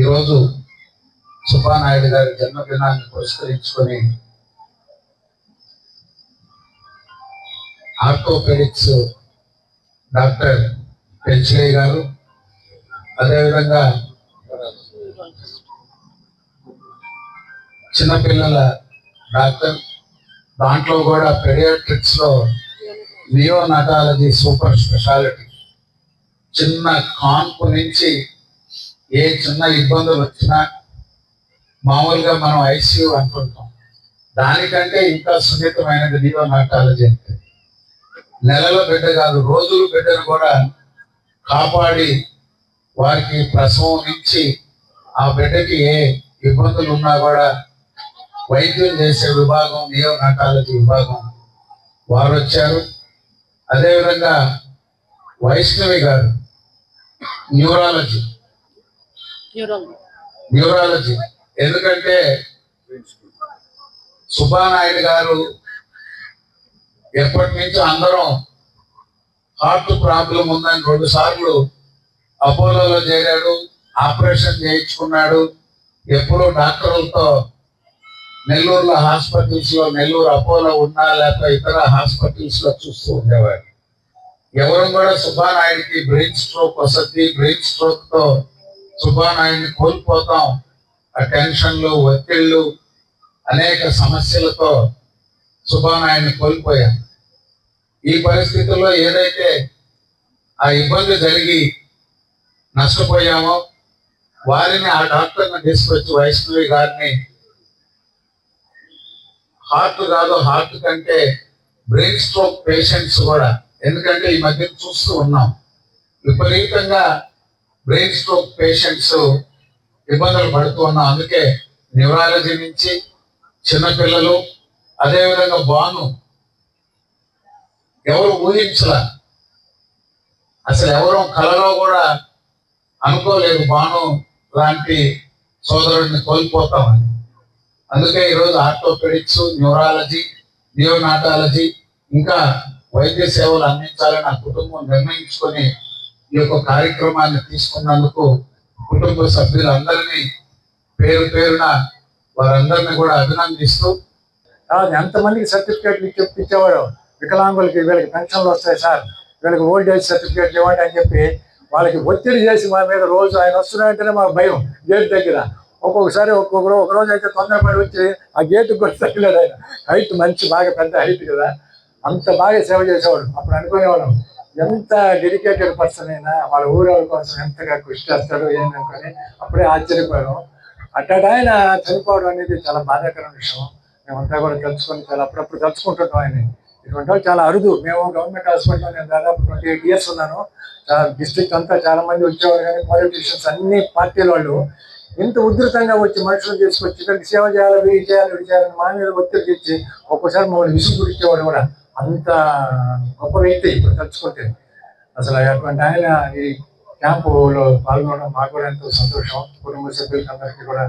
ఈరోజు సుబ్బానాయుడు గారి జన్మదినాన్ని పురస్కరించుకొని ఆర్థోపెడిక్స్ డాక్టర్ పెంచలే గారు, అదేవిధంగా చిన్నపిల్లల డాక్టర్, దాంట్లో కూడా పెడియాట్రిక్స్ లో నియోనాటాలజీ సూపర్ స్పెషాలిటీ, చిన్న కాన్పు నుంచి ఏ చిన్న ఇబ్బందులు వచ్చినా మామూలుగా మనం ఐసీయూ అనుకుంటాం, దానికంటే ఇంకా సున్నితమైనది నియోనాటాలజీ అంటే. నెలల బిడ్డ కాదు, రోజుల బిడ్డను కూడా కాపాడి వారికి ప్రసవం నుంచి ఆ బిడ్డకి ఏ ఇబ్బందులు ఉన్నా కూడా వైద్యం చేసే విభాగం నియోనాటాలజీ విభాగం వారు వచ్చారు. అదేవిధంగా వైష్ణవి గారు న్యూరాలజీ, ఎందుకంటే సుబ్బానాయుడు గారు ఎప్పటి నుంచి అందరం హార్ట్ ప్రాబ్లం ఉందని 2 సార్లు అపోలోలో చేరాడు, ఆపరేషన్ చేయించుకున్నాడు. ఎప్పుడూ డాక్టర్లతో నెల్లూరులో హాస్పిటల్స్ లో, నెల్లూరు అపోలో ఉన్నా లేక ఇతర హాస్పిటల్స్ లో చూస్తూ ఉండేవాడు. ఎవరు కూడా సుబ్బానాయుడికి బ్రెయిన్ స్ట్రోక్ వస్తుంది, బ్రెయిన్ స్ట్రోక్ తో సుబ్బానాయుడిని కోల్పోతాం, ఆ టెన్షన్లు, ఒత్తిళ్లు, అనేక సమస్యలతో సుబ్బానాయుడిని కోల్పోయాం. ఈ పరిస్థితుల్లో ఏదైతే ఆ ఇబ్బంది జరిగి నష్టపోయామో వారిని, ఆ డాక్టర్ని తీసుకొచ్చి వైష్ణవి గారిని హార్ట్ కాదు, హార్ట్ కంటే బ్రెయిన్ స్ట్రోక్ పేషెంట్స్ కూడా, ఎందుకంటే ఈ మధ్య చూస్తూ ఉన్నాం విపరీతంగా బ్రెయిన్ స్ట్రోక్ పేషెంట్స్ ఇబ్బందులు పడుతూ ఉన్నాం. అందుకే న్యూరాలజీ నుంచి చిన్నపిల్లలు, అదేవిధంగా బాను ఎవరు ఊహించలా, అసలు ఎవరు కలలో కూడా అనుకోలేదు బాను లాంటి సోదరుడిని కోల్పోతామని. అందుకే ఈరోజు ఆర్థోపెడిక్స్, న్యూరాలజీ, నియోనాటాలజీ ఇంకా వైద్య సేవలు అందించాలని ఆ కుటుంబం నిర్ణయించుకొని ఈ యొక్క కార్యక్రమాన్ని తీసుకున్నందుకు కుటుంబ సభ్యులందరినీ పేరు పేరున వారందరినీ కూడా అభినందిస్తూ, ఎంతమందికి సర్టిఫికేట్లు ఇచ్చేవాడు, వికలాంగులకి వీళ్ళకి పెన్షన్లు వస్తాయి సార్, వీళ్ళకి ఓల్డ్ ఏజ్ సర్టిఫికేట్లు ఇవ్వండి అని చెప్పి వాళ్ళకి ఒత్తిడి చేసి మా మీద రోజు ఆయన వస్తున్నాయంటేనే మాకు భయం. గేట్ దగ్గర ఒక్కొక్కసారి ఒక రోజు అయితే తొందరపడి వచ్చి ఆ గేటుకు కూడా తగ్గలేడు. ఆయన హైట్ మంచి, బాగా పెద్ద హైట్ కదా, అంత బాగా సేవ చేసేవాడు. అప్పుడు అనుకునేవాడు ఎంత డెడికేటెడ్ పర్సన్ అయినా వాళ్ళ ఊరవాళ్ళ కోసం ఎంతగా కృషి చేస్తాడు ఏంటనుకొని అప్పుడే ఆశ్చర్యపోయాను. అట్టాడు ఆయన చనిపోవడం అనేది చాలా బాధాకరమైన విషయం. మేమంతా కూడా తెలుసుకొని చాలా అప్పుడప్పుడు తెలుసుకుంటుంటాం ఆయన. ఇటువంటి వాళ్ళు చాలా అరుదు. మేము గవర్నమెంట్ హాస్పిటల్లో నేను దాదాపు 28 years ఉన్నాను. డిస్ట్రిక్ట్ అంతా చాలా మంది వచ్చేవారు, కానీ పాలిటీషియన్స్ అన్ని పార్టీల వాళ్ళు ఇంత ఉధృతంగా వచ్చి మనుషులు తీసుకొచ్చి ఇక్కడికి సేవ చేయాలి, వీడి చేయాలి, వీడి చేయాలని మా మీద ఒత్తిడి తెచ్చి ఒక్కోసారి మమ్మల్ని విసుగుడిచ్చేవాడు కూడా. అంత గొప్ప వ్యక్తి ఇప్పుడు తలుచుకుంటే. అసలు అటువంటి ఆయన ఈ క్యాంపులో పాల్గొనడం మాకు కూడా ఎంతో సంతోషం. కుటుంబ సభ్యులకి అందరికీ కూడా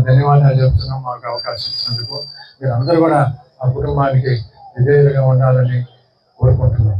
ధన్యవాదాలు చెప్తున్నాం మాకు అవకాశం ఇచ్చినందుకు. మీరు అందరూ కూడా ఆ కుటుంబానికి విధేయులుగా ఉండాలని కోరుకుంటున్నాం.